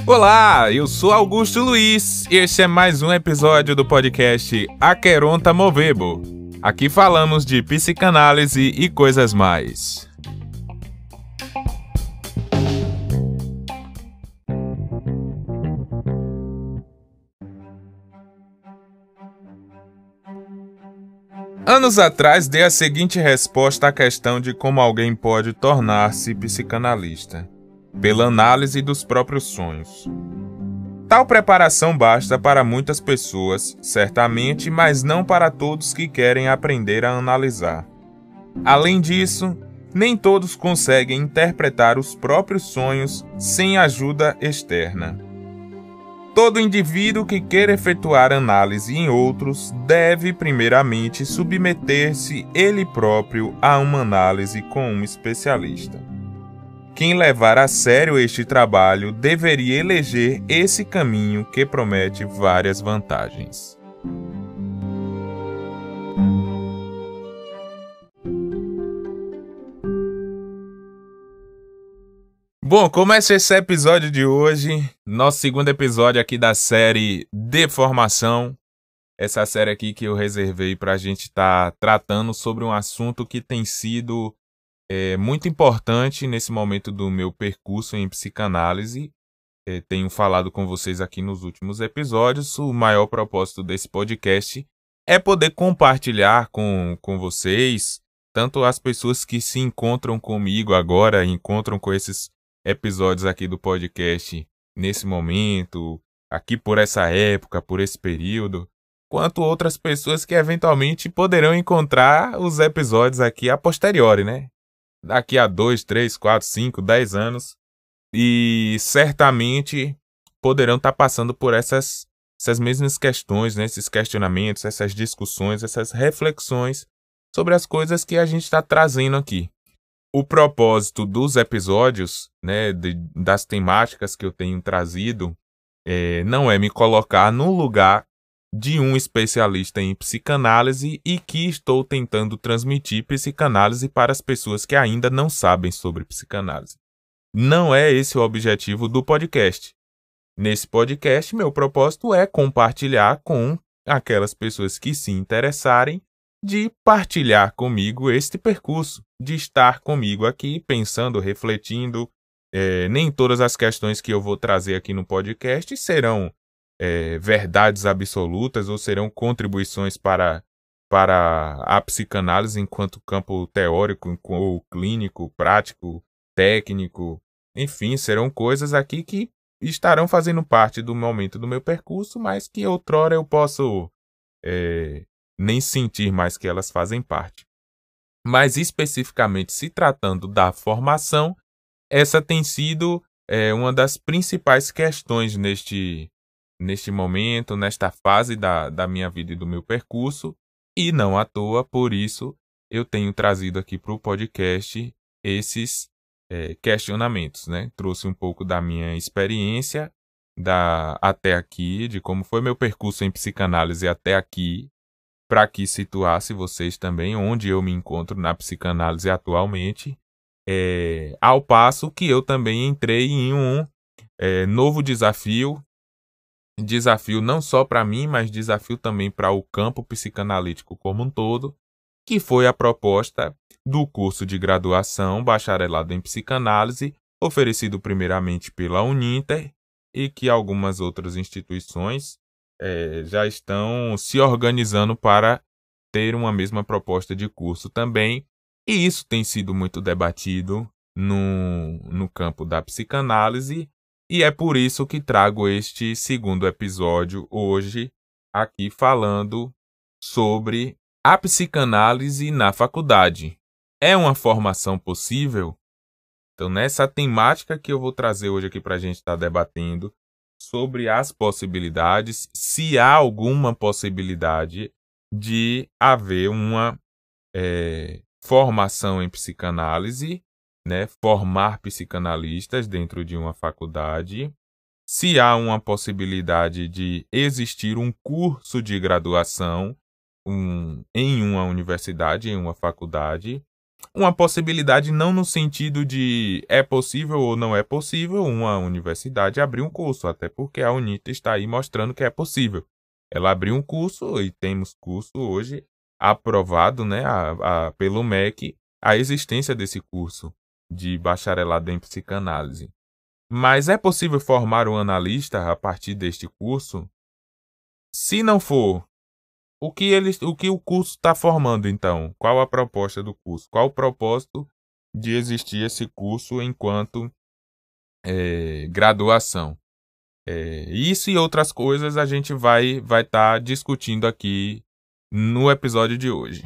Olá, eu sou Augusto Luiz e este é mais um episódio do podcast Aqueronta Movebo. Aqui falamos de psicanálise e coisas mais. Anos atrás dei a seguinte resposta à questão de como alguém pode tornar-se psicanalista: pela análise dos próprios sonhos. Tal preparação basta para muitas pessoas, certamente, mas não para todos que querem aprender a analisar. Além disso, nem todos conseguem interpretar os próprios sonhos sem ajuda externa. Todo indivíduo que queira efetuar análise em outros deve, primeiramente, submeter-se ele próprio a uma análise com um especialista. Quem levar a sério este trabalho deveria eleger esse caminho que promete várias vantagens. Bom, começa esse episódio de hoje, nosso segundo episódio aqui da série de formação. Essa série aqui que eu reservei para a gente estar tratando sobre um assunto que tem sido muito importante nesse momento do meu percurso em psicanálise. Tenho falado com vocês aqui nos últimos episódios. O maior propósito desse podcast é poder compartilhar com vocês, tanto as pessoas que se encontram comigo agora, encontram com esses episódios aqui do podcast nesse momento, aqui por essa época, por esse período, quanto outras pessoas que eventualmente poderão encontrar os episódios aqui a posteriori, né? Daqui a 2, 3, 4, 5, 10 anos, e certamente poderão estar passando por essas mesmas questões, né? Esses questionamentos, essas discussões, essas reflexões sobre as coisas que a gente está trazendo aqui. O propósito dos episódios, né, das temáticas que eu tenho trazido, não é me colocar no lugar de um especialista em psicanálise e que estou tentando transmitir psicanálise para as pessoas que ainda não sabem sobre psicanálise. Não é esse o objetivo do podcast. Nesse podcast, meu propósito é compartilhar com aquelas pessoas que se interessarem de partilhar comigo este percurso, de estar comigo aqui pensando, refletindo. Nem todas as questões que eu vou trazer aqui no podcast serão verdades absolutas ou serão contribuições para a psicanálise enquanto campo teórico ou clínico, prático, técnico. Enfim, serão coisas aqui que estarão fazendo parte do momento do meu percurso, mas que outrora eu posso nem sentir mais que elas fazem parte. Mas especificamente se tratando da formação, essa tem sido uma das principais questões neste momento, nesta fase da minha vida e do meu percurso, e não à toa, por isso, eu tenho trazido aqui para o podcast esses questionamentos, né? Trouxe um pouco da minha experiência até aqui, de como foi meu percurso em psicanálise até aqui, para que situasse vocês também onde eu me encontro na psicanálise atualmente, ao passo que eu também entrei em um novo desafio não só para mim, mas desafio também para o campo psicanalítico como um todo, que foi a proposta do curso de graduação Bacharelado em Psicanálise, oferecido primeiramente pela Uninter, e que algumas outras instituições já estão se organizando para ter uma mesma proposta de curso também, e isso tem sido muito debatido no campo da psicanálise, e é por isso que trago este segundo episódio hoje, aqui falando sobre a psicanálise na faculdade. É uma formação possível? Então, nessa temática que eu vou trazer hoje aqui para a gente estar debatendo, sobre as possibilidades, se há alguma possibilidade de haver uma formação em psicanálise, né, formar psicanalistas dentro de uma faculdade, se há uma possibilidade de existir um curso de graduação em uma universidade, em uma faculdade, uma possibilidade não no sentido de é possível ou não é possível uma universidade abrir um curso, até porque a UNITA está aí mostrando que é possível. Ela abriu um curso e temos curso hoje aprovado, né, pelo MEC, a existência desse curso de bacharelado em psicanálise. Mas é possível formar um analista a partir deste curso? Se não for, o que o curso está formando, então? Qual a proposta do curso? Qual o propósito de existir esse curso enquanto graduação? Isso e outras coisas a gente vai estar discutindo aqui no episódio de hoje.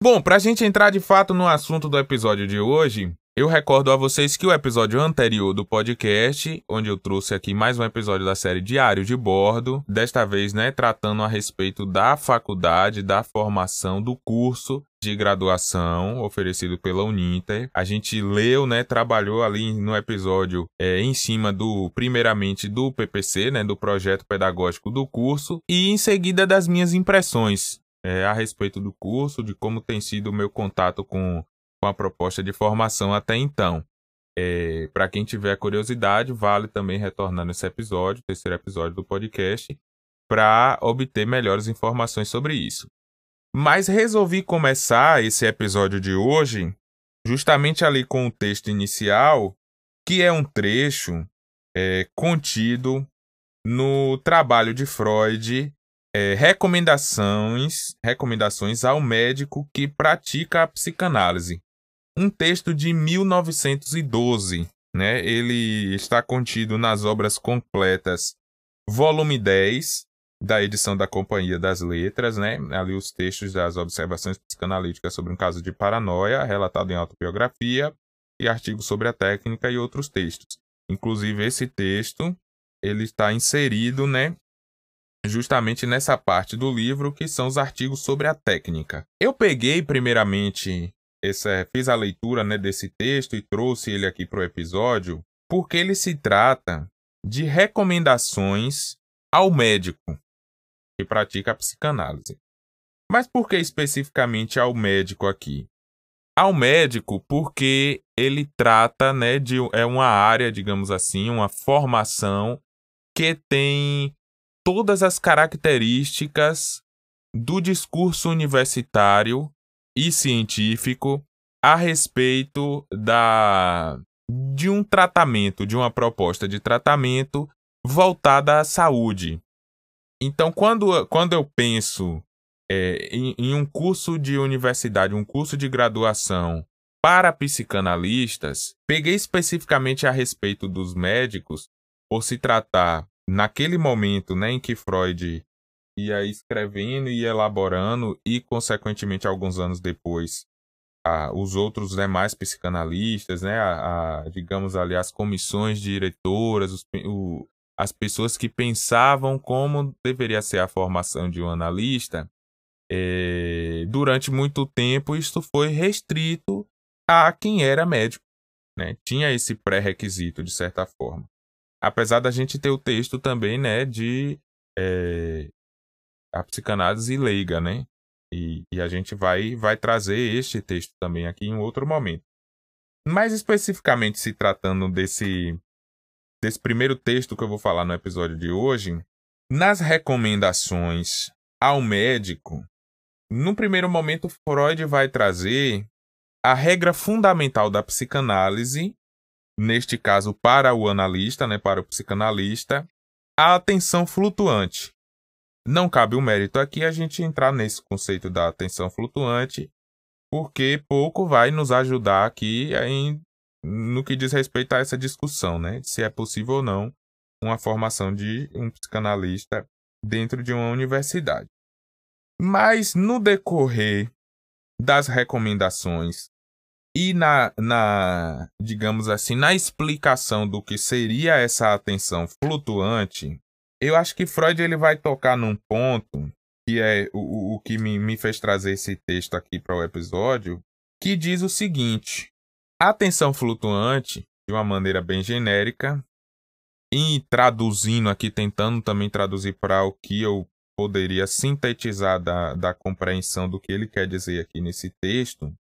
Bom, para a gente entrar de fato no assunto do episódio de hoje, eu recordo a vocês que o episódio anterior do podcast, onde eu trouxe aqui mais um episódio da série Diário de Bordo, desta vez, né, tratando a respeito da faculdade, da formação do curso de graduação oferecido pela Uninter. A gente leu, né, trabalhou ali no episódio em cima primeiramente do PPC, né, do projeto pedagógico do curso, e em seguida das minhas impressões a respeito do curso, de como tem sido o meu contato com a proposta de formação até então. Para quem tiver curiosidade, vale também retornar nesse episódio, terceiro episódio do podcast, para obter melhores informações sobre isso. Mas resolvi começar esse episódio de hoje justamente ali com o texto inicial, que é um trecho contido no trabalho de Freud, recomendações ao médico que pratica a psicanálise. Um texto de 1912, né? Ele está contido nas obras completas, volume 10, da edição da Companhia das Letras, né? Ali os textos das observações psicanalíticas sobre um caso de paranoia, relatado em autobiografia, e artigos sobre a técnica e outros textos. Inclusive, esse texto ele está inserido, né, justamente nessa parte do livro que são os artigos sobre a técnica. Eu peguei primeiramente, fiz a leitura, né, desse texto e trouxe ele aqui para o episódio, porque ele se trata de recomendações ao médico que pratica a psicanálise. Mas por que especificamente ao médico aqui? Ao médico porque ele trata, né, é uma área, digamos assim, uma formação que tem todas as características do discurso universitário e científico a respeito de um tratamento, de uma proposta de tratamento voltada à saúde. Então, quando eu penso em um curso de universidade, um curso de graduação para psicanalistas, peguei especificamente a respeito dos médicos, por se tratar naquele momento, né, em que Freud ia escrevendo e elaborando, e consequentemente alguns anos depois os outros demais psicanalistas, né, digamos ali as comissões diretoras, as pessoas que pensavam como deveria ser a formação de um analista, durante muito tempo isso foi restrito a quem era médico, né? Tinha esse pré-requisito de certa forma. Apesar da gente ter o texto também, né, de a psicanálise leiga, né? E a gente vai trazer este texto também aqui em outro momento. Mais especificamente se tratando desse primeiro texto que eu vou falar no episódio de hoje, nas recomendações ao médico, no primeiro momento Freud vai trazer a regra fundamental da psicanálise, neste caso para o analista, né, para o psicanalista, a atenção flutuante. Não cabe o mérito aqui a gente entrar nesse conceito da atenção flutuante, porque pouco vai nos ajudar aqui no que diz respeito a essa discussão, né, de se é possível ou não uma formação de um psicanalista dentro de uma universidade. Mas no decorrer das recomendações e digamos assim, na explicação do que seria essa atenção flutuante, eu acho que Freud ele vai tocar num ponto que é o que me fez trazer esse texto aqui para o episódio, que diz o seguinte: a atenção flutuante, de uma maneira bem genérica, e traduzindo aqui, tentando também traduzir para o que eu poderia sintetizar da compreensão do que ele quer dizer aqui nesse texto,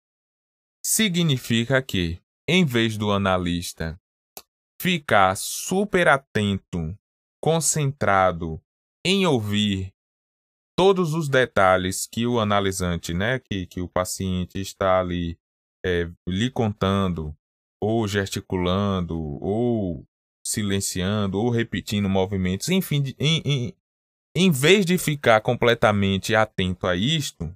significa que, em vez do analista ficar super atento, concentrado em ouvir todos os detalhes que o analisante, né, que o paciente está ali lhe contando, ou gesticulando, ou silenciando, ou repetindo movimentos, enfim, em vez de ficar completamente atento a isto,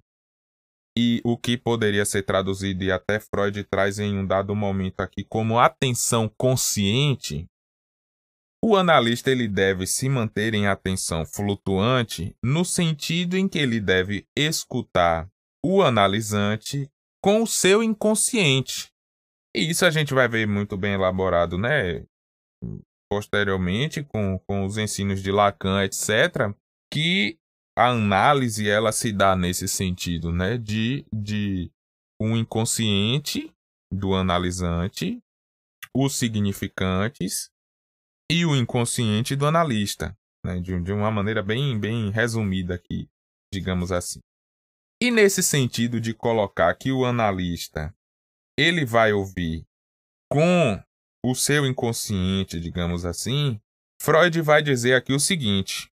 e o que poderia ser traduzido, e até Freud traz em um dado momento aqui, como atenção consciente, o analista ele deve se manter em atenção flutuante no sentido em que ele deve escutar o analisante com o seu inconsciente. E isso a gente vai ver muito bem elaborado, né? Posteriormente, com os ensinos de Lacan, etc., que a análise ela se dá nesse sentido, né? De um inconsciente do analisante, os significantes e o inconsciente do analista, né? De uma maneira bem resumida aqui, digamos assim. E nesse sentido de colocar que o analista ele vai ouvir com o seu inconsciente, digamos assim, Freud vai dizer aqui o seguinte: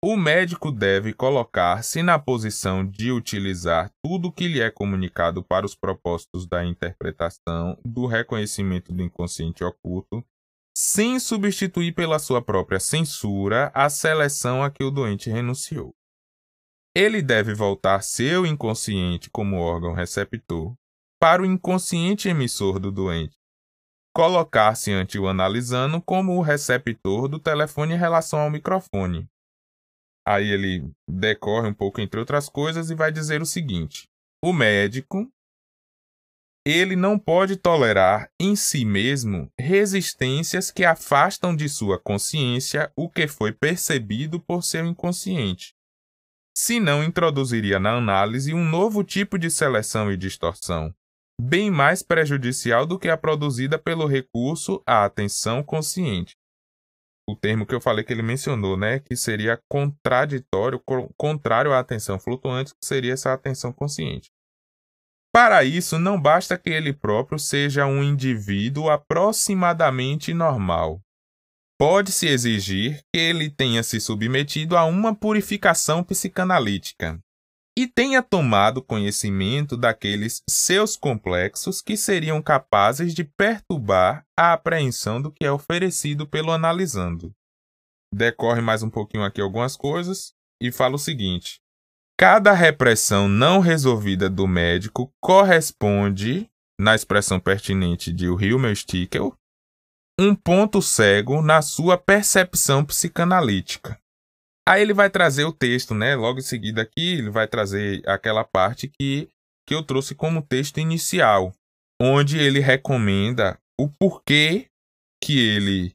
o médico deve colocar-se na posição de utilizar tudo o que lhe é comunicado para os propósitos da interpretação, do reconhecimento do inconsciente oculto, sem substituir pela sua própria censura a seleção a que o doente renunciou. Ele deve voltar seu inconsciente como órgão receptor para o inconsciente emissor do doente, colocar-se ante o analisando como o receptor do telefone em relação ao microfone. Aí ele decorre um pouco entre outras coisas e vai dizer o seguinte: o médico ele não pode tolerar em si mesmo resistências que afastam de sua consciência o que foi percebido por seu inconsciente. Senão introduziria na análise um novo tipo de seleção e distorção, bem mais prejudicial do que a produzida pelo recurso à atenção consciente. O termo que eu falei que ele mencionou, né, que seria contraditório, contrário à atenção flutuante, que seria essa atenção consciente. Para isso, não basta que ele próprio seja um indivíduo aproximadamente normal. Pode-se exigir que ele tenha se submetido a uma purificação psicanalítica e tenha tomado conhecimento daqueles seus complexos que seriam capazes de perturbar a apreensão do que é oferecido pelo analisando. Decorre mais um pouquinho aqui algumas coisas e fala o seguinte: cada repressão não resolvida do médico corresponde, na expressão pertinente de Hummel-Stickel, um ponto cego na sua percepção psicanalítica. Aí ele vai trazer o texto, né? Logo em seguida aqui, ele vai trazer aquela parte que eu trouxe como texto inicial, onde ele recomenda o porquê que ele,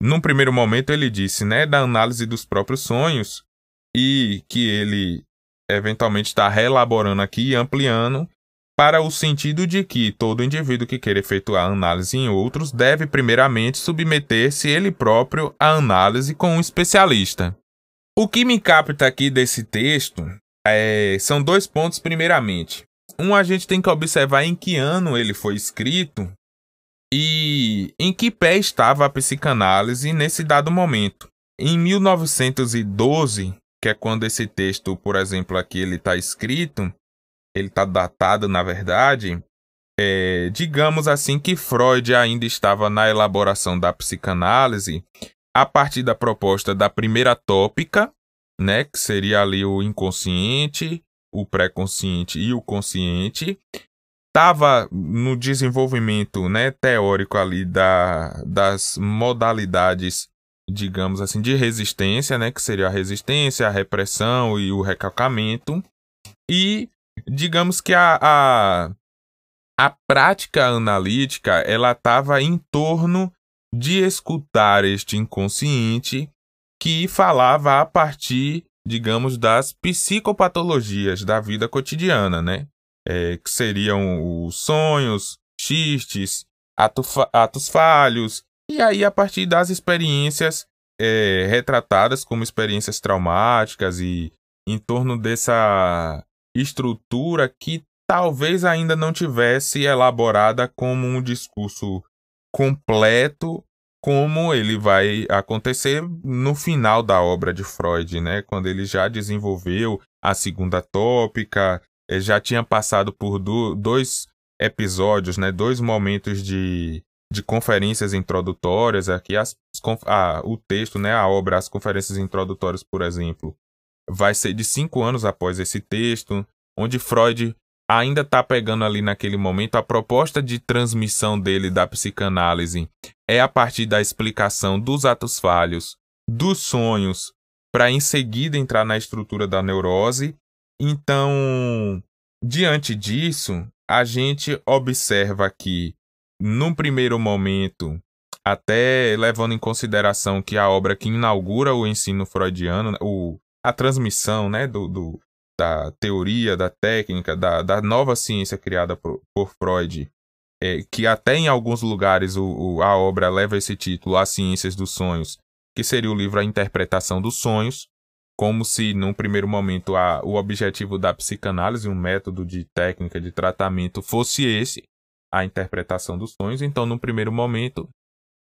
num primeiro momento ele disse, né, da análise dos próprios sonhos, e que ele eventualmente está reelaborando aqui e ampliando para o sentido de que todo indivíduo que queira efetuar análise em outros deve primeiramente submeter-se ele próprio à análise com um especialista. O que me capta aqui desse texto são dois pontos primeiramente. A gente tem que observar em que ano ele foi escrito e em que pé estava a psicanálise nesse dado momento. Em 1912, que é quando esse texto, por exemplo, aqui ele está escrito, ele está datado, na verdade, digamos assim que Freud ainda estava na elaboração da psicanálise a partir da proposta da primeira tópica, né, que seria ali o inconsciente, o pré-consciente e o consciente. Estava no desenvolvimento, né, teórico ali das modalidades, digamos assim, de resistência, né, que seria a resistência, a repressão e o recalcamento. E digamos que a prática analítica ela estava em torno de escutar este inconsciente que falava a partir, digamos, das psicopatologias da vida cotidiana, né? Que seriam os sonhos, xistes, atos falhos, e aí a partir das experiências retratadas como experiências traumáticas e, em torno dessa estrutura que talvez ainda não tivesse elaborada como um discurso completo, como ele vai acontecer no final da obra de Freud, né? Quando ele já desenvolveu a segunda tópica, já tinha passado por dois episódios, né? Dois momentos de conferências introdutórias. Aqui o texto, né? A obra, as conferências introdutórias, por exemplo, vai ser de 5 anos após esse texto, onde Freud ainda está pegando ali naquele momento. A proposta de transmissão dele da psicanálise é a partir da explicação dos atos falhos, dos sonhos, para em seguida entrar na estrutura da neurose. Então, diante disso, a gente observa que, num primeiro momento, até levando em consideração que a obra que inaugura o ensino freudiano, a transmissão, né, da teoria, da técnica, da nova ciência criada por Freud, que até em alguns lugares a obra leva esse título, As Ciências dos Sonhos, que seria o livro A Interpretação dos Sonhos, como se, num primeiro momento, o objetivo da psicanálise, um método de técnica de tratamento, fosse esse, a interpretação dos sonhos. Então, num primeiro momento,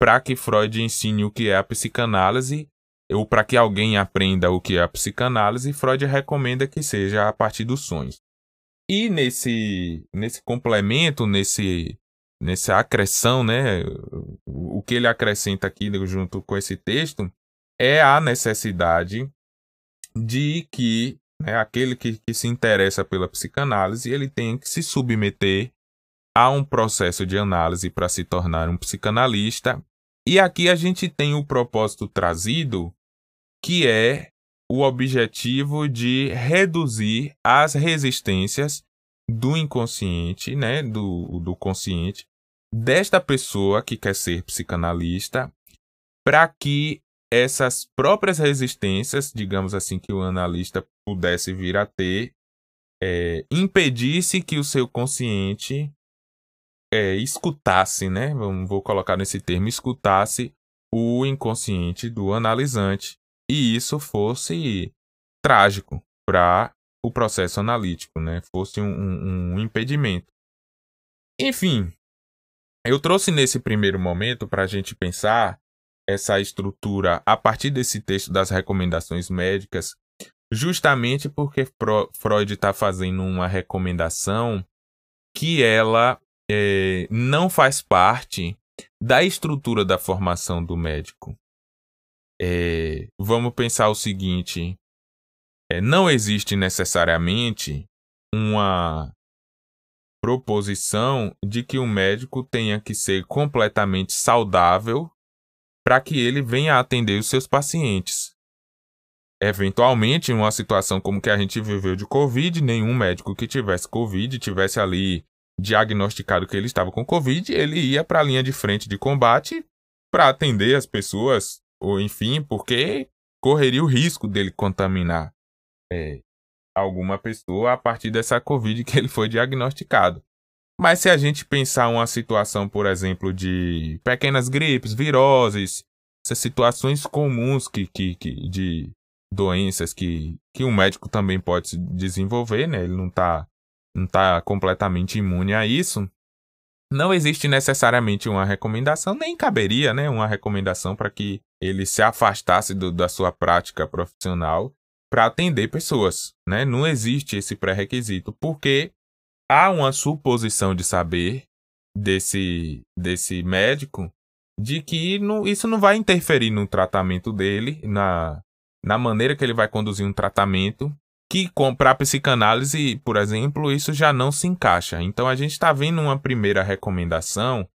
para que Freud ensine o que é a psicanálise, ou para que alguém aprenda o que é a psicanálise, Freud recomenda que seja a partir dos sonhos. E nesse complemento, nessa acrescão, né, o que ele acrescenta aqui junto com esse texto é a necessidade de que, né, aquele que se interessa pela psicanálise, ele tem que se submeter a um processo de análise para se tornar um psicanalista. E aqui a gente tem o propósito trazido, que é o objetivo de reduzir as resistências do inconsciente, né, do consciente, desta pessoa que quer ser psicanalista, para que essas próprias resistências, digamos assim, que o analista pudesse vir a ter, impedisse que o seu consciente escutasse, né, vou colocar nesse termo, escutasse o inconsciente do analisante, e isso fosse trágico para o processo analítico, né? Fosse um impedimento. Enfim, eu trouxe nesse primeiro momento para a gente pensar essa estrutura a partir desse texto das recomendações médicas, justamente porque Freud está fazendo uma recomendação que ela não faz parte da estrutura da formação do médico. Vamos pensar o seguinte: não existe necessariamente uma proposição de que o médico tenha que ser completamente saudável para que ele venha atender os seus pacientes. Eventualmente, em uma situação como que a gente viveu de Covid, nenhum médico que tivesse Covid, tivesse ali diagnosticado que ele estava com Covid, ele ia para a linha de frente de combate para atender as pessoas, ou enfim, porque correria o risco dele contaminar alguma pessoa a partir dessa Covid que ele foi diagnosticado. Mas se a gente pensar uma situação, por exemplo, de pequenas gripes, viroses, essas situações comuns de doenças que um médico também pode desenvolver, né? Ele não tá completamente imune a isso. Não existe necessariamente uma recomendação, nem caberia, né, uma recomendação para que ele se afastasse da sua prática profissional para atender pessoas, né? Não existe esse pré-requisito, porque há uma suposição de saber desse médico de que isso não vai interferir no tratamento dele, na maneira que ele vai conduzir um tratamento, que para a psicanálise, por exemplo, isso já não se encaixa. Então a gente está vendo uma primeira recomendação,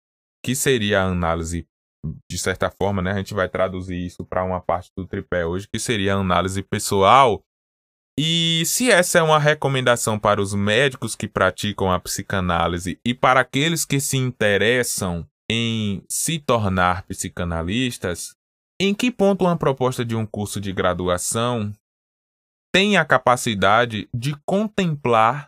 que seria a análise, de certa forma, né? A gente vai traduzir isso para uma parte do tripé hoje, que seria a análise pessoal. E se essa é uma recomendação para os médicos que praticam a psicanálise e para aqueles que se interessam em se tornar psicanalistas, em que ponto uma proposta de um curso de graduação tem a capacidade de contemplar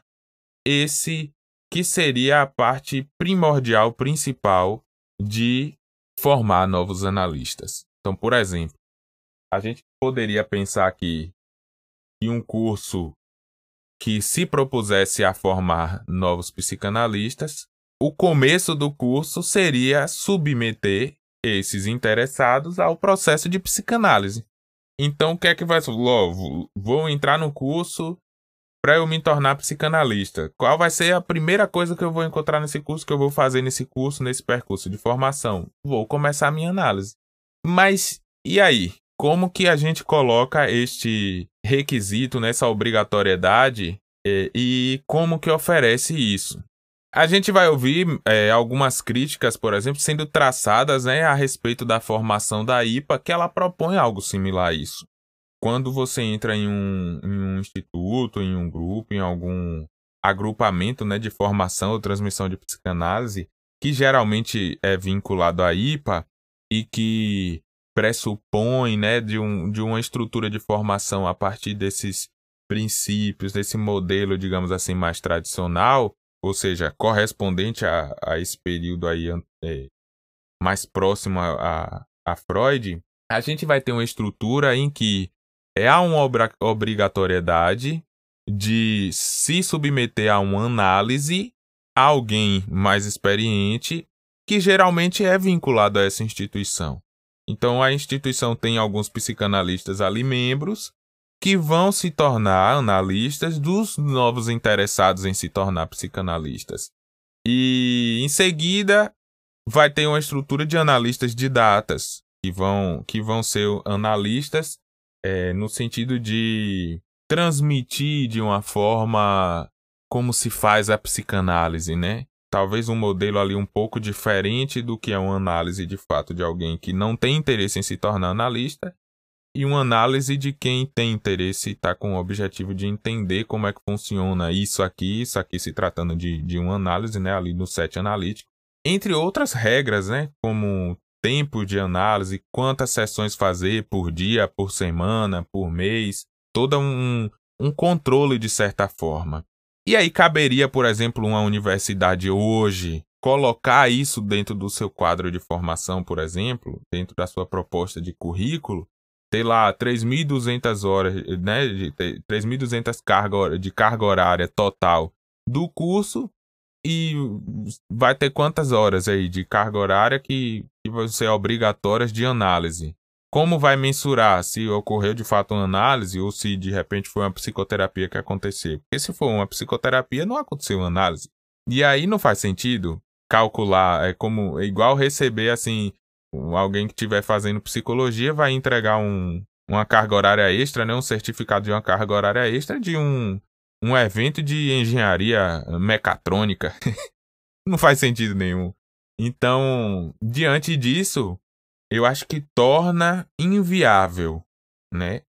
esse que seria a parte primordial, principal de formar novos analistas? Então, por exemplo, a gente poderia pensar que e um curso que se propusesse a formar novos psicanalistas, o começo do curso seria submeter esses interessados ao processo de psicanálise. Então, o que é que vai ser? Vou entrar no curso para eu me tornar psicanalista. Qual vai ser a primeira coisa que eu vou encontrar nesse curso, que eu vou fazer nesse curso, nesse percurso de formação? Vou começar a minha análise. Mas, e aí? Como que a gente coloca este requisito, nessa obrigatoriedade, e como que oferece isso? A gente vai ouvir algumas críticas, por exemplo, sendo traçadas, né, a respeito da formação da IPA, que ela propõe algo similar a isso. Quando você entra em um instituto, em um grupo, em algum agrupamento, né, de formação ou transmissão de psicanálise, que geralmente é vinculado à IPA e que pressupõe, né, de uma estrutura de formação a partir desses princípios, desse modelo, digamos assim, mais tradicional, ou seja, correspondente a esse período aí mais próximo a Freud, a gente vai ter uma estrutura em que há uma obrigatoriedade de se submeter a uma análise a alguém mais experiente, que geralmente é vinculado a essa instituição. Então, a instituição tem alguns psicanalistas ali, membros, que vão se tornar analistas dos novos interessados em se tornar psicanalistas. E, em seguida, vai ter uma estrutura de analistas didatas, que vão ser analistas no sentido de transmitir de uma forma como se faz a psicanálise, né? Talvez um modelo ali um pouco diferente do que é uma análise de fato de alguém que não tem interesse em se tornar analista, e uma análise de quem tem interesse e está com o objetivo de entender como é que funciona isso aqui se tratando de uma análise, né, ali no set analítico. Entre outras regras, né, como tempo de análise, quantas sessões fazer por dia, por semana, por mês, todo um controle de certa forma. E aí caberia, por exemplo, uma universidade hoje colocar isso dentro do seu quadro de formação, por exemplo, dentro da sua proposta de currículo, ter lá 3.200 horas, né, 3.200 de carga horária total do curso, e vai ter quantas horas aí de carga horária que vão ser obrigatórias de análise? Como vai mensurar se ocorreu de fato uma análise ou se de repente foi uma psicoterapia que aconteceu? Porque se for uma psicoterapia, não aconteceu uma análise. E aí não faz sentido calcular, é igual receber assim, alguém que estiver fazendo psicologia vai entregar uma carga horária extra, né, um certificado de uma carga horária extra de um evento de engenharia mecatrônica. Não faz sentido nenhum. Então, diante disso, eu acho que torna inviável, né,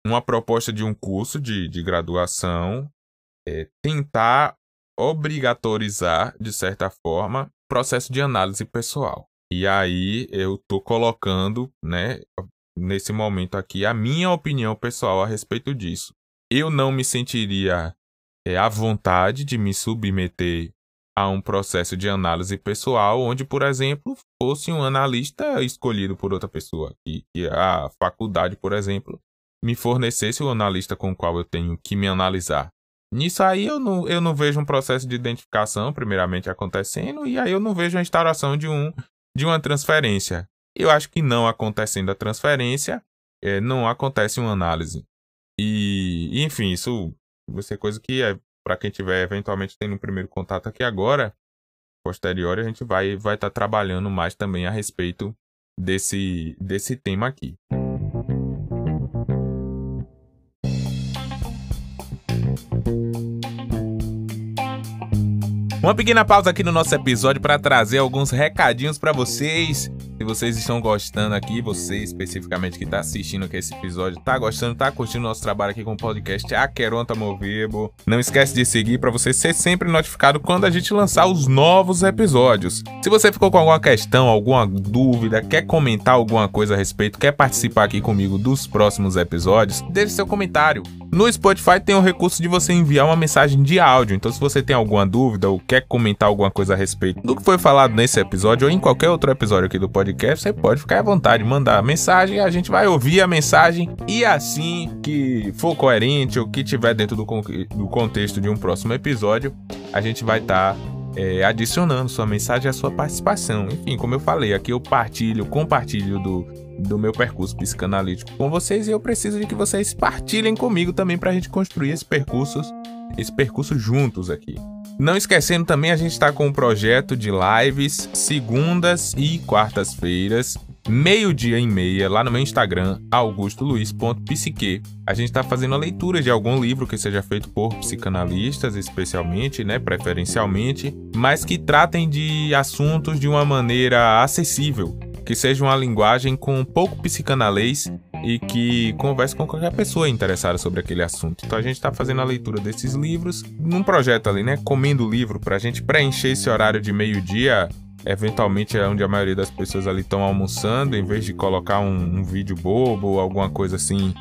uma proposta de um curso de graduação tentar obrigatorizar, de certa forma, o processo de análise pessoal. E aí eu estou colocando, né, nesse momento aqui, a minha opinião pessoal a respeito disso. Eu não me sentiria à vontade de me submeter a um processo de análise pessoal onde, por exemplo, fosse um analista escolhido por outra pessoa. Que a faculdade, por exemplo, me fornecesse o analista com o qual eu tenho que me analisar. Nisso aí eu não vejo um processo de identificação, primeiramente, acontecendo, e aí eu não vejo a instauração de uma transferência. Eu acho que não acontecendo a transferência, não acontece uma análise. E enfim, isso vai ser coisa que para quem tiver eventualmente tendo um primeiro contato aqui agora, posterior a gente vai estar trabalhando mais também a respeito desse tema aqui. Uma pequena pausa aqui no nosso episódio para trazer alguns recadinhos para vocês. Se vocês estão gostando aqui, você especificamente que está assistindo aqui esse episódio, tá gostando, tá curtindo o nosso trabalho aqui com o podcast Aqueronta Movebo, não esquece de seguir para você ser sempre notificado quando a gente lançar os novos episódios. Se você ficou com alguma questão, alguma dúvida, quer comentar alguma coisa a respeito, quer participar aqui comigo dos próximos episódios, deixe seu comentário. No Spotify tem o recurso de você enviar uma mensagem de áudio, então se você tem alguma dúvida ou quer comentar alguma coisa a respeito do que foi falado nesse episódio ou em qualquer outro episódio aqui do podcast, podcast, você pode ficar à vontade de mandar mensagem, a gente vai ouvir a mensagem e assim que for coerente ou que tiver dentro do contexto de um próximo episódio, a gente vai estar adicionando sua mensagem e a sua participação. Enfim, como eu falei, aqui eu compartilho do meu percurso psicanalítico com vocês e eu preciso de que vocês partilhem comigo também para a gente construir esse percurso juntos aqui. Não esquecendo também, a gente está com um projeto de lives segundas e quartas-feiras, 12h30, lá no meu Instagram, augustoluiz.psique. A gente está fazendo a leitura de algum livro que seja feito por psicanalistas, especialmente, né, preferencialmente, mas que tratem de assuntos de uma maneira acessível, que seja uma linguagem com pouco psicanalês e que converse com qualquer pessoa interessada sobre aquele assunto. Então a gente está fazendo a leitura desses livros num projeto ali, né? Comendo o livro, para a gente preencher esse horário de meio-dia. Eventualmente é onde a maioria das pessoas ali estão almoçando, em vez de colocar um vídeo bobo ou alguma coisa assim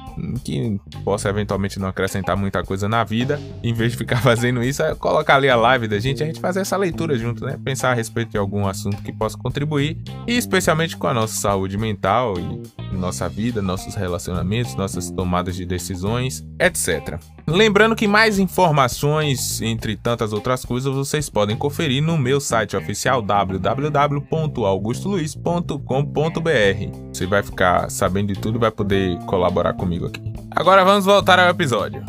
que possa eventualmente não acrescentar muita coisa na vida. Em vez de ficar fazendo isso, é colocar ali a live da gente, a gente fazer essa leitura junto, né? Pensar a respeito de algum assunto que possa contribuir, e especialmente com a nossa saúde mental e nossa vida, nossos relacionamentos, nossas tomadas de decisões, etc. Lembrando que mais informações, entre tantas outras coisas, vocês podem conferir no meu site oficial www.augustoluiz.com.br. Você vai ficar sabendo de tudo e vai poder colaborar comigo aqui. Agora vamos voltar ao episódio.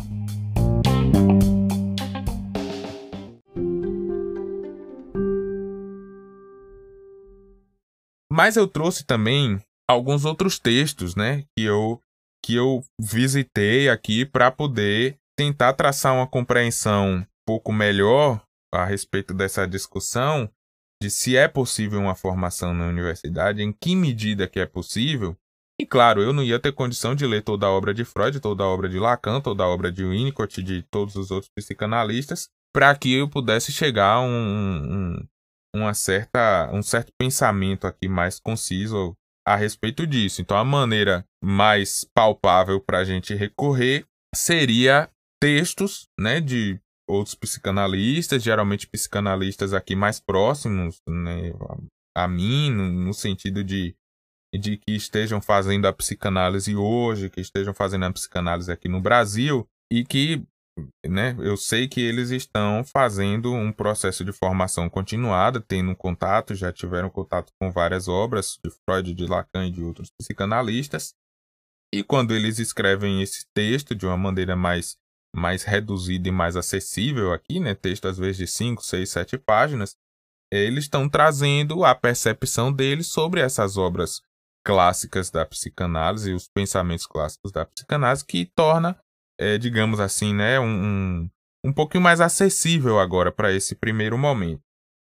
Mas eu trouxe também alguns outros textos, né, que eu visitei aqui para poder tentar traçar uma compreensão um pouco melhor a respeito dessa discussão de se é possível uma formação na universidade, em que medida que é possível. E claro, eu não ia ter condição de ler toda a obra de Freud, toda a obra de Lacan, toda a obra de Winnicott, de todos os outros psicanalistas, para que eu pudesse chegar a um certo pensamento aqui mais conciso a respeito disso. Então a maneira mais palpável para a gente recorrer seria textos, né, de outros psicanalistas, geralmente psicanalistas aqui mais próximos, né, a mim, no sentido de que estejam fazendo a psicanálise hoje, que estejam fazendo a psicanálise aqui no Brasil, e que, né, eu sei que eles estão fazendo um processo de formação continuada, tendo contato, já tiveram contato com várias obras de Freud, de Lacan e de outros psicanalistas, e quando eles escrevem esse texto de uma maneira mais reduzida e mais acessível aqui, né, texto às vezes de 5, 6, 7 páginas, eles estão trazendo a percepção deles sobre essas obras clássicas da psicanálise, os pensamentos clássicos da psicanálise, que torna, digamos assim, né, um pouquinho mais acessível agora para esse primeiro momento.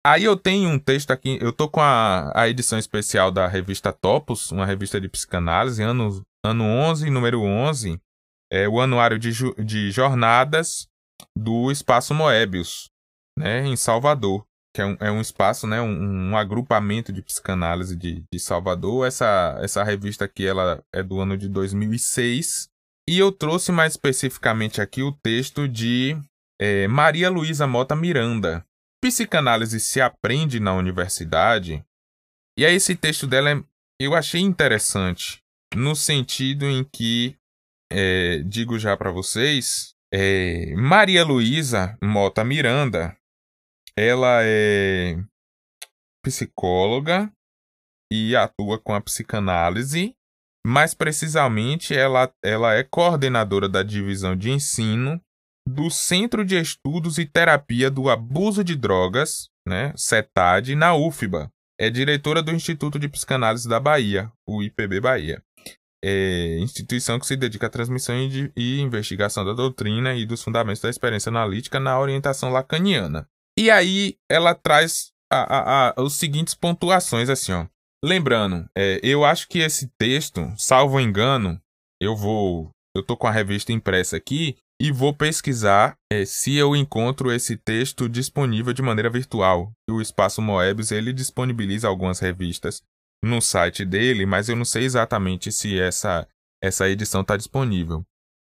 Aí eu tenho um texto aqui, eu tô com a edição especial da revista Topos, uma revista de psicanálise, ano 11, número 11, o anuário de jornadas do Espaço Moebius, né, em Salvador, que é um espaço, né, um agrupamento de psicanálise de Salvador. Essa revista aqui ela é do ano de 2006, e eu trouxe mais especificamente aqui o texto de Maria Luísa Mota Miranda, Psicanálise se aprende na universidade. E aí esse texto dela eu achei interessante, no sentido em que, digo já para vocês, Maria Luísa Mota Miranda, ela é psicóloga e atua com a psicanálise. Mais precisamente, ela é coordenadora da divisão de ensino do Centro de Estudos e Terapia do Abuso de Drogas, né, CETAD, na UFBA. É diretora do Instituto de Psicanálise da Bahia, o IPB Bahia. Instituição que se dedica à transmissão e investigação da doutrina e dos fundamentos da experiência analítica na orientação lacaniana. E aí ela traz os seguintes pontuações, assim, ó. Lembrando, eu acho que esse texto, salvo engano, eu tô com a revista impressa aqui e vou pesquisar se eu encontro esse texto disponível de maneira virtual. O Espaço Moebius, ele disponibiliza algumas revistas no site dele, mas eu não sei exatamente se essa edição está disponível.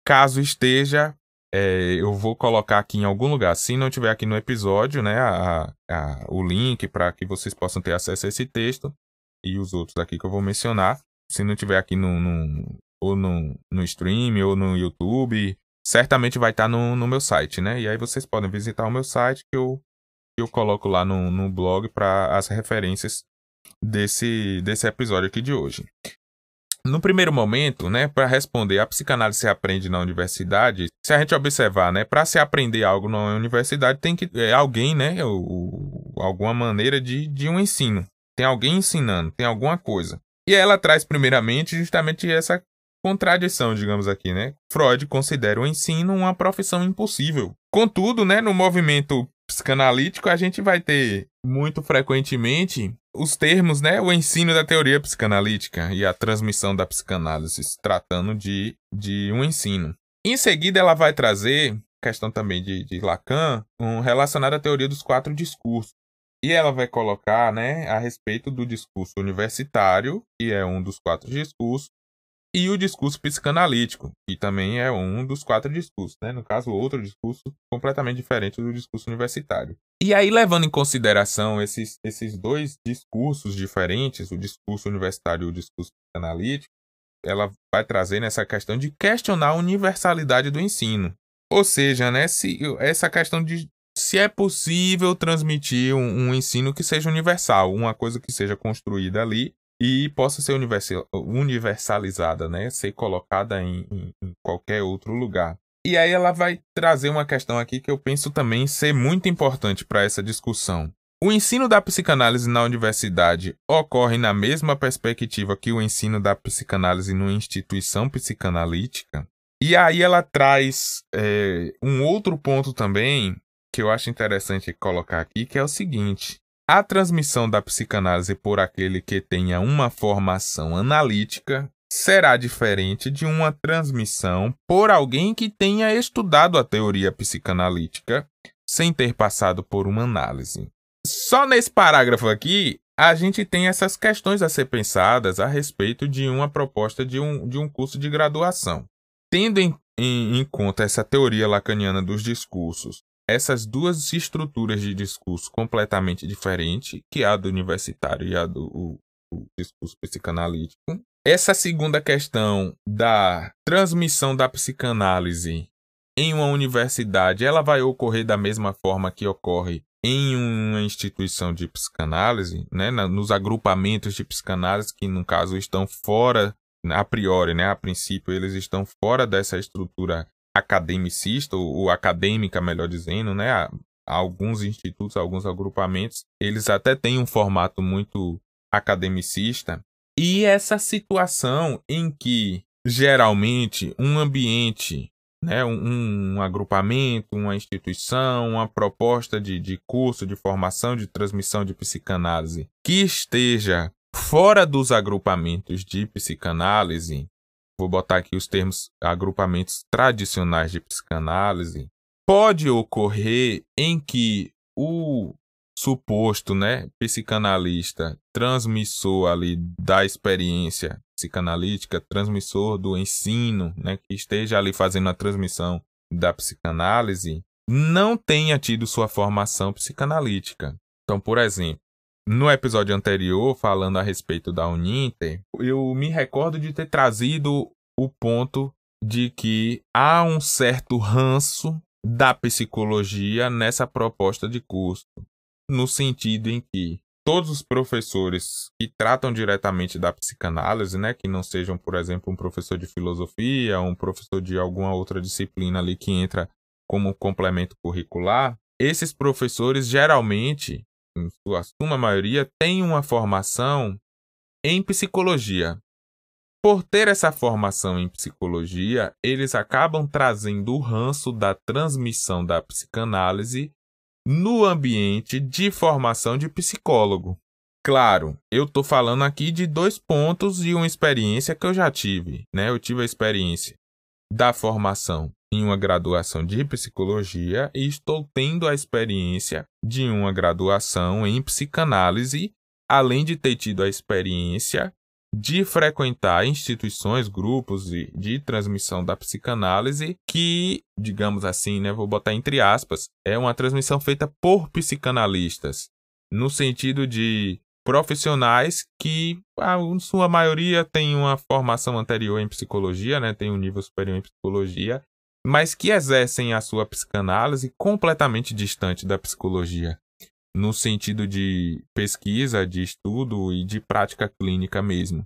Caso esteja, eu vou colocar aqui em algum lugar. Se não tiver aqui no episódio, né, o link para que vocês possam ter acesso a esse texto. e os outros aqui que eu vou mencionar. Se não tiver aqui no stream ou no YouTube, certamente vai estar no meu site, né? E aí vocês podem visitar o meu site que eu coloco lá no blog para as referências desse episódio aqui de hoje. No primeiro momento, né, para responder, a psicanálise se aprende na universidade. Se a gente observar, né, para se aprender algo na universidade, tem que alguém, né, alguma maneira de um ensino. Tem alguém ensinando, tem alguma coisa. E ela traz primeiramente justamente essa contradição, digamos aqui, né? Freud considera o ensino uma profissão impossível. Contudo, né, no movimento psicanalítico, a gente vai ter muito frequentemente os termos, né, o ensino da teoria psicanalítica e a transmissão da psicanálise, tratando de um ensino. Em seguida, ela vai trazer questão também de Lacan, relacionada à teoria dos 4 discursos. E ela vai colocar, né, a respeito do discurso universitário, que é um dos 4 discursos, e o discurso psicanalítico, que também é um dos 4 discursos, né? No caso, outro discurso completamente diferente do discurso universitário. E aí, levando em consideração esses 2 discursos diferentes, o discurso universitário e o discurso psicanalítico, ela vai trazer nessa questão de questionar a universalidade do ensino. Ou seja, né, essa questão de se é possível transmitir um ensino que seja universal, uma coisa que seja construída ali, e possa ser universalizada, né? Ser colocada em qualquer outro lugar. E aí ela vai trazer uma questão aqui que eu penso também ser muito importante para essa discussão. O ensino da psicanálise na universidade ocorre na mesma perspectiva que o ensino da psicanálise numa instituição psicanalítica? E aí ela traz um outro ponto também que eu acho interessante colocar aqui, que é o seguinte. A transmissão da psicanálise por aquele que tenha uma formação analítica será diferente de uma transmissão por alguém que tenha estudado a teoria psicanalítica sem ter passado por uma análise. Só nesse parágrafo aqui, a gente tem essas questões a ser pensadas a respeito de uma proposta de um curso de graduação. Tendo em conta essa teoria lacaniana dos discursos, essas 2 estruturas de discurso completamente diferentes, que é a do universitário e a do discurso psicanalítico. Essa segunda questão da transmissão da psicanálise em uma universidade, ela vai ocorrer da mesma forma que ocorre em uma instituição de psicanálise, né, nos agrupamentos de psicanálise, que no caso estão fora, a priori, né, a princípio, eles estão fora dessa estrutura academicista, ou acadêmica, melhor dizendo, né? Alguns institutos, alguns agrupamentos, eles até têm um formato muito academicista. E essa situação em que, geralmente, um ambiente, né, um agrupamento, uma instituição, uma proposta de curso, de formação, de transmissão de psicanálise, que esteja fora dos agrupamentos de psicanálise, vou botar aqui os termos agrupamentos tradicionais de psicanálise, pode ocorrer em que o suposto, né, psicanalista, transmissor ali da experiência psicanalítica, transmissor do ensino, né, que esteja ali fazendo a transmissão da psicanálise, não tenha tido sua formação psicanalítica. Então, por exemplo, no episódio anterior, falando a respeito da Uninter, eu me recordo de ter trazido o ponto de que há um certo ranço da psicologia nessa proposta de curso, no sentido em que todos os professores que tratam diretamente da psicanálise, né, que não sejam, por exemplo, um professor de filosofia, um professor de alguma outra disciplina ali que entra como complemento curricular, esses professores geralmente, em sua maioria, têm uma formação em psicologia. Por ter essa formação em psicologia, eles acabam trazendo o ranço da transmissão da psicanálise no ambiente de formação de psicólogo. Claro, eu estou falando aqui de 2 pontos de uma experiência que eu já tive, né? Eu tive a experiência da formação em uma graduação de psicologia e estou tendo a experiência de uma graduação em psicanálise, além de ter tido a experiência de frequentar instituições, grupos de transmissão da psicanálise que, digamos assim, né, vou botar entre aspas, é uma transmissão feita por psicanalistas, no sentido de profissionais que, em sua maioria, têm uma formação anterior em psicologia, né? Tem um nível superior em psicologia, mas que exercem a sua psicanálise completamente distante da psicologia, no sentido de pesquisa, de estudo e de prática clínica mesmo.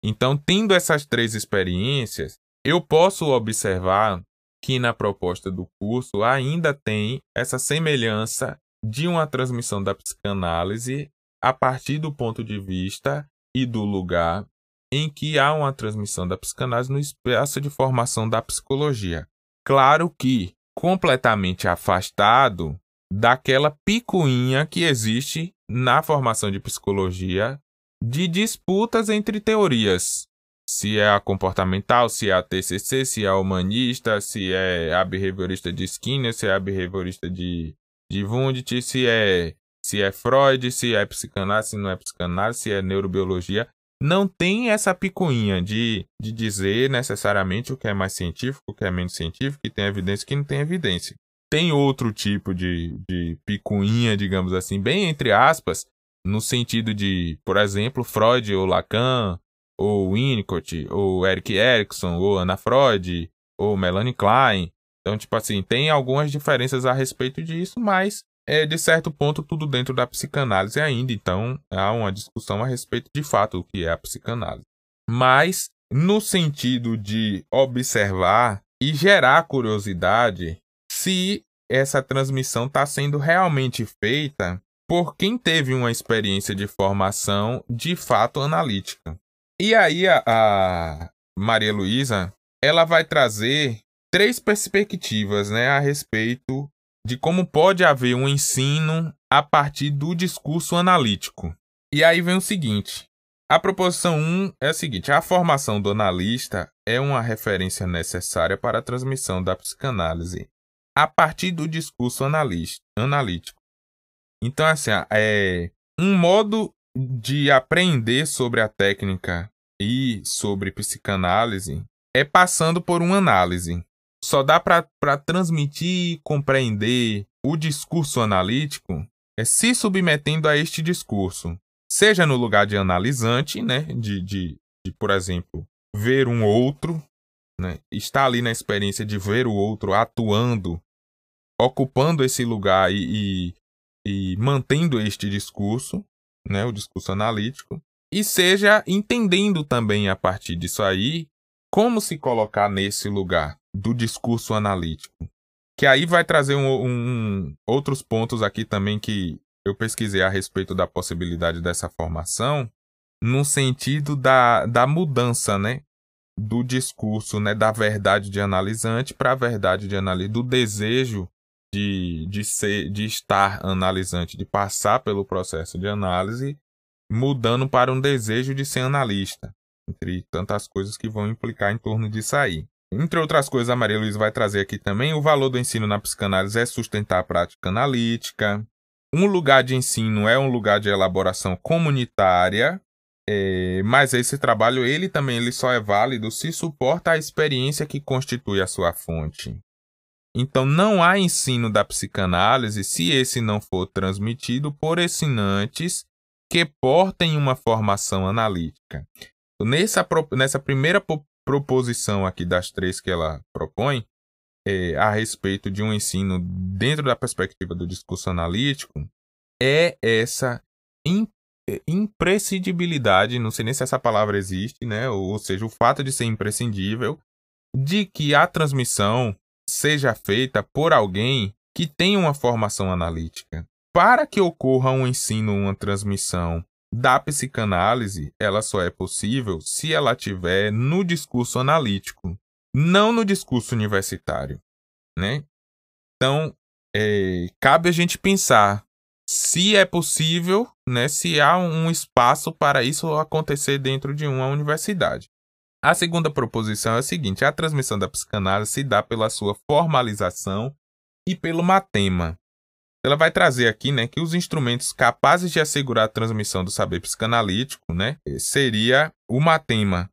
Então, tendo essas 3 experiências, eu posso observar que na proposta do curso ainda tem essa semelhança de uma transmissão da psicanálise a partir do ponto de vista e do lugar em que há uma transmissão da psicanálise no espaço de formação da psicologia. Claro que completamente afastado daquela picuinha que existe na formação de psicologia de disputas entre teorias. Se é a comportamental, se é a TCC, se é a humanista, se é a behaviorista de Skinner, se é a behaviorista de Wundt, se é Freud, se é psicanálise, se não é psicanálise, se é neurobiologia. Não tem essa picuinha de dizer necessariamente o que é mais científico, o que é menos científico, que tem evidência, que não tem evidência. Tem outro tipo de picuinha, digamos assim, bem entre aspas, no sentido de, por exemplo, Freud ou Lacan, ou Winnicott, ou Erik Erikson, ou Anna Freud, ou Melanie Klein. Então, tipo assim, tem algumas diferenças a respeito disso, mas de certo ponto tudo dentro da psicanálise ainda. Então, há uma discussão a respeito de fato do que é a psicanálise. Mas, no sentido de observar e gerar curiosidade se essa transmissão está sendo realmente feita por quem teve uma experiência de formação de fato analítica. E aí a Maria Luísa, ela vai trazer 3 perspectivas, né, a respeito de como pode haver um ensino a partir do discurso analítico. E aí vem o seguinte, a proposição 1 é a seguinte: a formação do analista é uma referência necessária para a transmissão da psicanálise a partir do discurso analítico. Então, assim, um modo de aprender sobre a técnica e sobre psicanálise é passando por uma análise. Só dá para transmitir e compreender o discurso analítico se submetendo a este discurso. Seja no lugar de analisante, né, de por exemplo, ver um outro, né, estar ali na experiência de ver o outro atuando, ocupando esse lugar e mantendo este discurso, né, o discurso analítico, e seja entendendo também a partir disso aí como se colocar nesse lugar do discurso analítico. Que aí vai trazer outros pontos aqui também que eu pesquisei a respeito da possibilidade dessa formação, no sentido da mudança, né, do discurso, né, da verdade de analisante para a verdade de analista, do desejo de estar analisante, de passar pelo processo de análise, mudando para um desejo de ser analista, entre tantas coisas que vão implicar em torno disso aí. Entre outras coisas, a Maria Luísa vai trazer aqui também: o valor do ensino na psicanálise é sustentar a prática analítica, um lugar de ensino é um lugar de elaboração comunitária, mas esse trabalho ele só é válido se suporta a experiência que constitui a sua fonte. Então, não há ensino da psicanálise se esse não for transmitido por ensinantes que portem uma formação analítica. Nessa primeira proposição aqui das 3 que ela propõe, a respeito de um ensino dentro da perspectiva do discurso analítico, é essa imprescindibilidade, não sei nem se essa palavra existe, né? Ou seja, o fato de ser imprescindível, de que a transmissão seja feita por alguém que tenha uma formação analítica. Para que ocorra um ensino, uma transmissão da psicanálise, ela só é possível se ela estiver no discurso analítico, não no discurso universitário, né? Então, cabe a gente pensar se é possível, né, se há um espaço para isso acontecer dentro de uma universidade. A segunda proposição é a seguinte: a transmissão da psicanálise se dá pela sua formalização e pelo matema. Ela vai trazer aqui, né, que os instrumentos capazes de assegurar a transmissão do saber psicanalítico, né, seria o matema.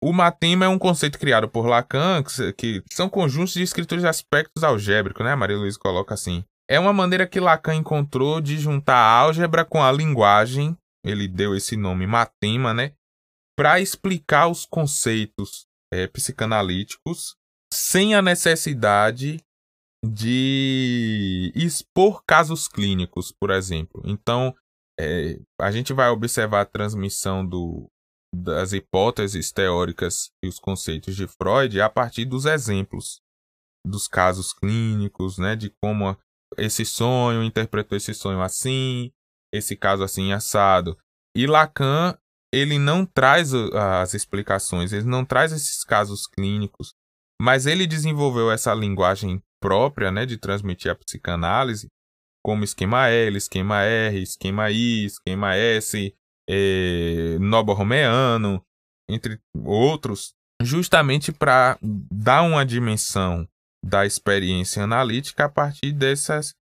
O matema é um conceito criado por Lacan, que são conjuntos de escrituras de aspectos algébricos, né? A Maria Luísa coloca assim. É uma maneira que Lacan encontrou de juntar a álgebra com a linguagem ele deu esse nome Matema, né, para explicar os conceitos psicanalíticos sem a necessidade de expor casos clínicos, por exemplo. Então, a gente vai observar a transmissão das hipóteses teóricas e os conceitos de Freud a partir dos exemplos, dos casos clínicos, né, de como esse sonho interpretou esse sonho assim, esse caso assim assado. E Lacan, ele não traz as explicações, ele não traz esses casos clínicos, mas ele desenvolveu essa linguagem própria, né, de transmitir a psicanálise, como esquema L, esquema R, esquema I, esquema S, noborromeano, entre outros, justamente para dar uma dimensão da experiência analítica a partir desses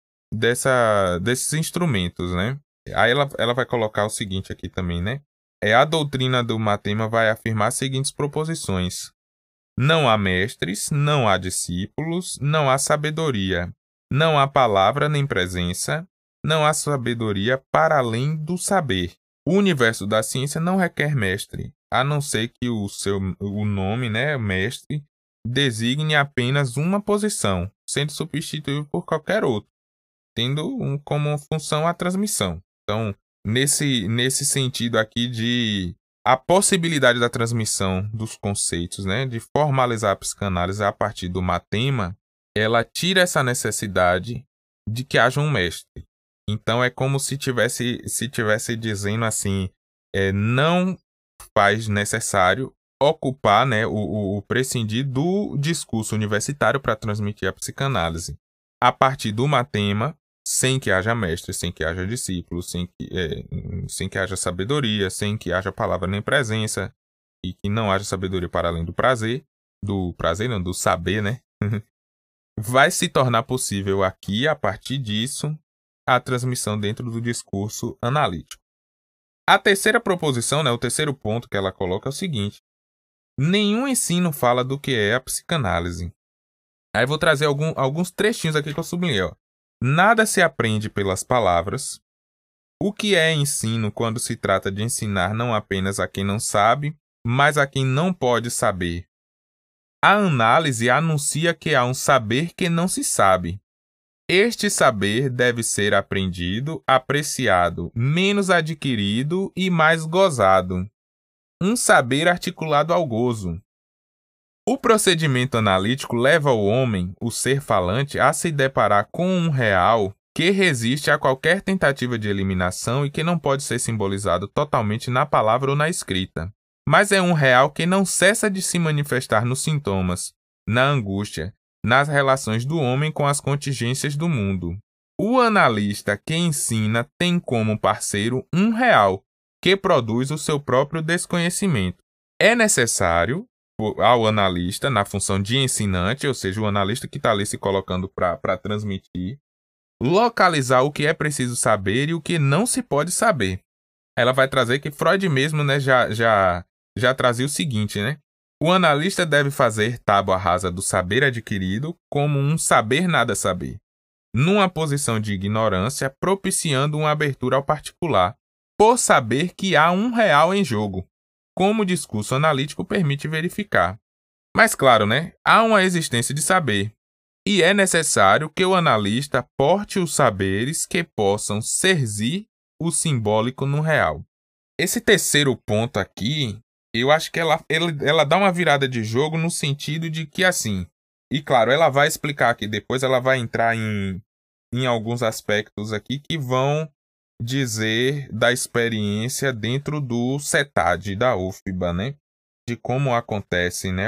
instrumentos, né? Aí ela vai colocar o seguinte aqui também, né? A doutrina do Matema vai afirmar as seguintes proposições: não há mestres, não há discípulos, não há sabedoria, não há palavra nem presença, não há sabedoria para além do saber. O universo da ciência não requer mestre, a não ser que o nome, né, mestre, designe apenas uma posição, sendo substituível por qualquer outro, tendo como função a transmissão. Então, nesse sentido aqui de a possibilidade da transmissão dos conceitos, né, de formalizar a psicanálise a partir do Matema, ela tira essa necessidade de que haja um mestre. Então, é como se tivesse dizendo assim, não faz necessário ocupar, né, o prescindir do discurso universitário para transmitir a psicanálise. A partir do Matema, sem que haja mestre, sem que haja discípulo, sem que haja sabedoria, sem que haja palavra nem presença, e que não haja sabedoria para além do saber, né? Vai se tornar possível aqui, a partir disso, a transmissão dentro do discurso analítico. A terceira proposição, né, o terceiro ponto que ela coloca é o seguinte: nenhum ensino fala do que é a psicanálise. Aí eu vou trazer alguns trechinhos aqui que eu sublinhei, ó. Nada se aprende pelas palavras. O que é ensino quando se trata de ensinar não apenas a quem não sabe, mas a quem não pode saber? A análise anuncia que há um saber que não se sabe. Este saber deve ser aprendido, apreciado, menos adquirido e mais gozado. Um saber articulado ao gozo. O procedimento analítico leva o homem, o ser falante, a se deparar com um real que resiste a qualquer tentativa de eliminação e que não pode ser simbolizado totalmente na palavra ou na escrita. Mas é um real que não cessa de se manifestar nos sintomas, na angústia, nas relações do homem com as contingências do mundo. O analista que ensina tem como parceiro um real, que produz o seu próprio desconhecimento. É necessário ao analista, na função de ensinante, ou seja, o analista que está ali se colocando para transmitir, localizar o que é preciso saber e o que não se pode saber. Ela vai trazer que Freud mesmo, né, já trazia o seguinte, né? O analista deve fazer tábua rasa do saber adquirido como um saber nada saber, numa posição de ignorância, propiciando uma abertura ao particular, por saber que há um real em jogo, como o discurso analítico permite verificar. Mas claro, né? Há uma existência de saber, e é necessário que o analista porte os saberes que possam serzir o simbólico no real. Esse terceiro ponto aqui, eu acho que ela dá uma virada de jogo no sentido de que, assim, e claro, ela vai explicar aqui, depois ela vai entrar em alguns aspectos aqui que vão dizer da experiência dentro do CETAD, da UFBA, né? De como acontece, né,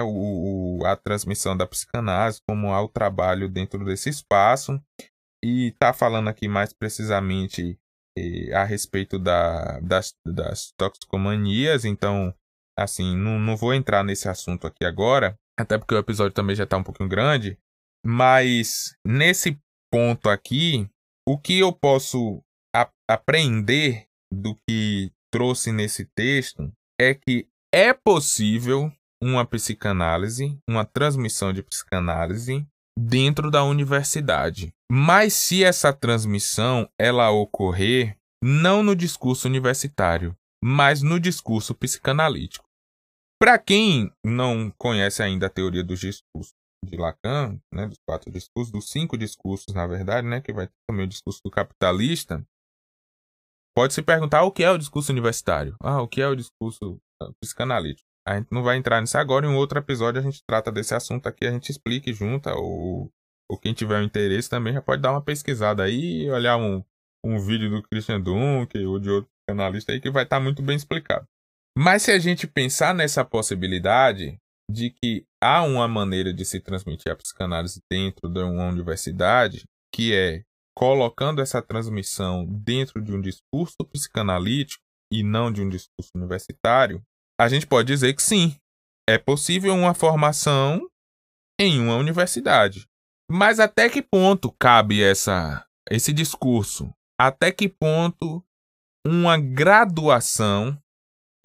a transmissão da psicanálise, como há o trabalho dentro desse espaço, e está falando aqui mais precisamente a respeito das toxicomanias. Então, assim, não vou entrar nesse assunto aqui agora, até porque o episódio também já está um pouquinho grande, mas nesse ponto aqui, o que eu posso aprender do que trouxe nesse texto é que é possível uma psicanálise, uma transmissão de psicanálise dentro da universidade. Mas se essa transmissão ela ocorrer não no discurso universitário, mas no discurso psicanalítico. Para quem não conhece ainda a teoria dos discursos de Lacan, né, dos 4 discursos, dos 5 discursos, na verdade, né, que vai ter também o discurso do capitalista, pode se perguntar o que é o discurso universitário. O que é o discurso psicanalítico? A gente não vai entrar nisso agora, em um outro episódio a gente trata desse assunto aqui, a gente explica e junta, ou quem tiver um interesse também já pode dar uma pesquisada aí e olhar um vídeo do Christian Dunker ou de outro psicanalista aí que vai estar muito bem explicado. Mas se a gente pensar nessa possibilidade de que há uma maneira de se transmitir a psicanálise dentro de uma universidade, que é colocando essa transmissão dentro de um discurso psicanalítico e não de um discurso universitário, a gente pode dizer que sim, é possível uma formação em uma universidade. Mas até que ponto cabe esse discurso? Até que ponto uma graduação,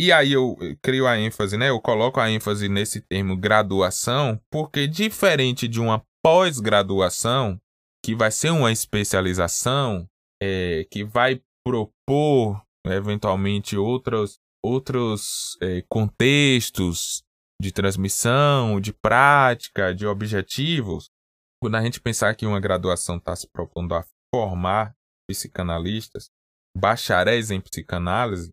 e aí eu crio a ênfase, né? Eu coloco a ênfase nesse termo graduação, porque diferente de uma pós-graduação, que vai ser uma especialização, que vai propor, eventualmente, outros contextos de transmissão, de prática, de objetivos. Quando a gente pensar que uma graduação está se propondo a formar psicanalistas, bacharéis em psicanálise,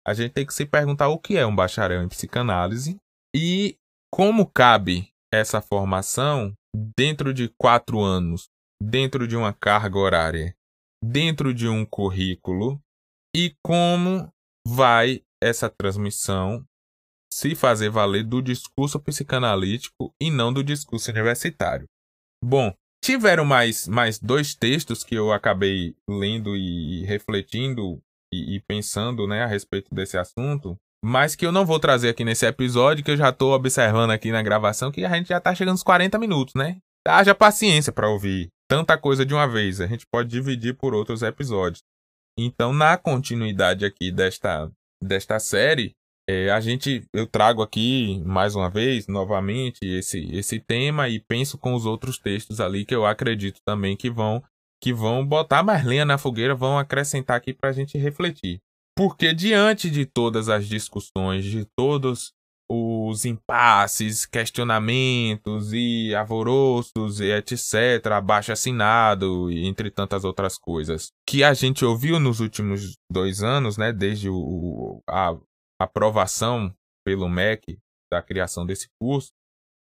a gente tem que se perguntar o que é um bacharel em psicanálise e como cabe essa formação dentro de 4 anos, dentro de uma carga horária, dentro de um currículo, e como vai essa transmissão se fazer valer do discurso psicanalítico e não do discurso universitário. Bom, tiveram mais 2 textos que eu acabei lendo e refletindo e pensando, né, a respeito desse assunto, mas que eu não vou trazer aqui nesse episódio, que eu já estou observando aqui na gravação que a gente já está chegando aos 40 minutos, né? Haja paciência para ouvir tanta coisa de uma vez, a gente pode dividir por outros episódios. Então, na continuidade aqui desta série, eu trago aqui mais uma vez, novamente, esse tema e penso com os outros textos ali que eu acredito também que vão botar mais lenha na fogueira, vão acrescentar aqui para a gente refletir. Porque diante de todas as discussões, de todos os impasses, questionamentos e alvoroços, e etc., abaixo-assinado, entre tantas outras coisas, que a gente ouviu nos últimos 2 anos, né, desde a aprovação pelo MEC da criação desse curso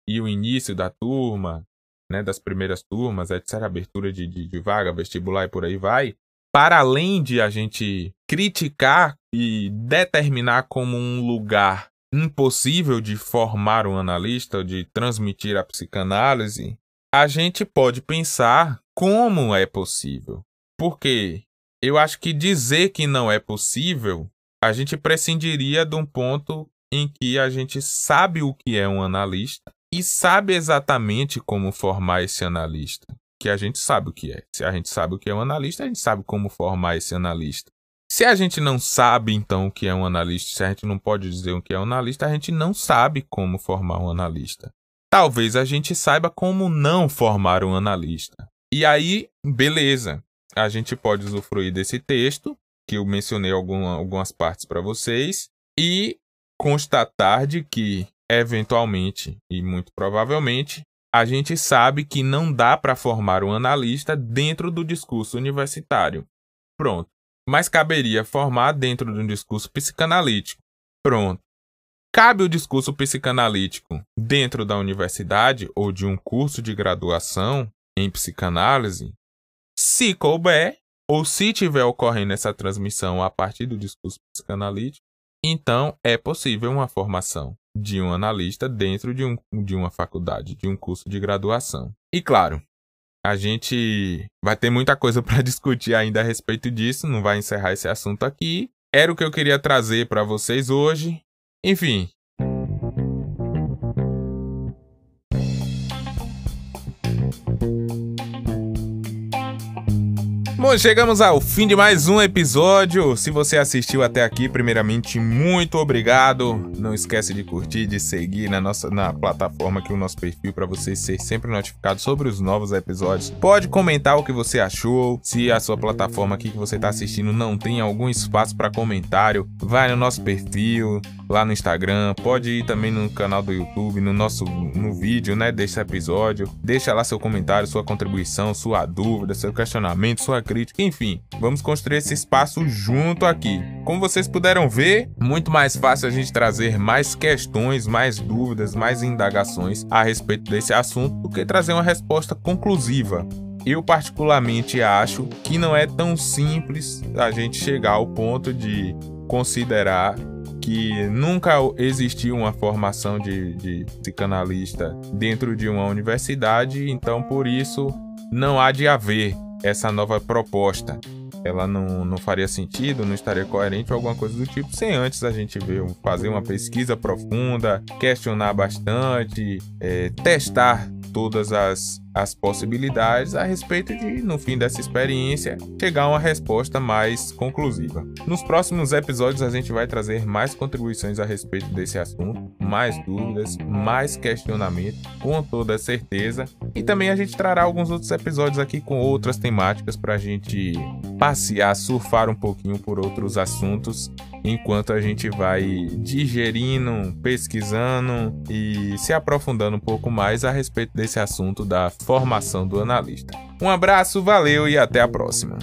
e o início da turma, né, das primeiras turmas, etc., abertura de vaga, vestibular e por aí vai, para além de a gente criticar e determinar como um lugar impossível de formar um analista, de transmitir a psicanálise, a gente pode pensar como é possível. Porque eu acho que dizer que não é possível, a gente prescindiria de um ponto em que a gente sabe o que é um analista e sabe exatamente como formar esse analista. Que a gente sabe o que é. Se a gente sabe o que é um analista, a gente sabe como formar esse analista. Se a gente não sabe, então, o que é um analista, se a gente não pode dizer o que é um analista, a gente não sabe como formar um analista. Talvez a gente saiba como não formar um analista. E aí, beleza. A gente pode usufruir desse texto, que eu mencionei algumas partes para vocês, e constatar de que, eventualmente e muito provavelmente, a gente sabe que não dá para formar um analista dentro do discurso universitário. Pronto. Mas caberia formar dentro de um discurso psicanalítico. Pronto. Cabe o discurso psicanalítico dentro da universidade ou de um curso de graduação em psicanálise? Se couber, ou se tiver ocorrendo essa transmissão a partir do discurso psicanalítico, então é possível uma formação de um analista dentro de uma faculdade, de um curso de graduação. E claro, a gente vai ter muita coisa para discutir ainda a respeito disso, não vai encerrar esse assunto aqui. Era o que eu queria trazer para vocês hoje. Enfim. Bom, chegamos ao fim de mais um episódio. Se você assistiu até aqui, primeiramente, muito obrigado. Não esquece de curtir, de seguir na plataforma aqui o nosso perfil para você ser sempre notificado sobre os novos episódios. Pode comentar o que você achou. Se a sua plataforma aqui que você está assistindo não tem algum espaço para comentário, vai no nosso perfil, lá no Instagram. Pode ir também no canal do YouTube, no vídeo, né, desse episódio. Deixa lá seu comentário, sua contribuição, sua dúvida, seu questionamento, sua crítica, enfim, vamos construir esse espaço junto aqui. Como vocês puderam ver, muito mais fácil a gente trazer mais questões, mais dúvidas, mais indagações a respeito desse assunto do que trazer uma resposta conclusiva. Eu particularmente acho que não é tão simples a gente chegar ao ponto de considerar que nunca existiu uma formação de psicanalista dentro de uma universidade, então por isso não há de haver essa nova proposta. Ela não faria sentido, não estaria coerente ou alguma coisa do tipo, sem antes a gente fazer uma pesquisa profunda, questionar bastante, testar todas as possibilidades a respeito de, no fim dessa experiência, chegar a uma resposta mais conclusiva. Nos próximos episódios a gente vai trazer mais contribuições a respeito desse assunto, mais dúvidas, mais questionamentos, com toda certeza. E também a gente trará alguns outros episódios aqui com outras temáticas para a gente passear, surfar um pouquinho por outros assuntos, enquanto a gente vai digerindo, pesquisando e se aprofundando um pouco mais a respeito desse assunto da formação do analista. Um abraço, valeu e até a próxima!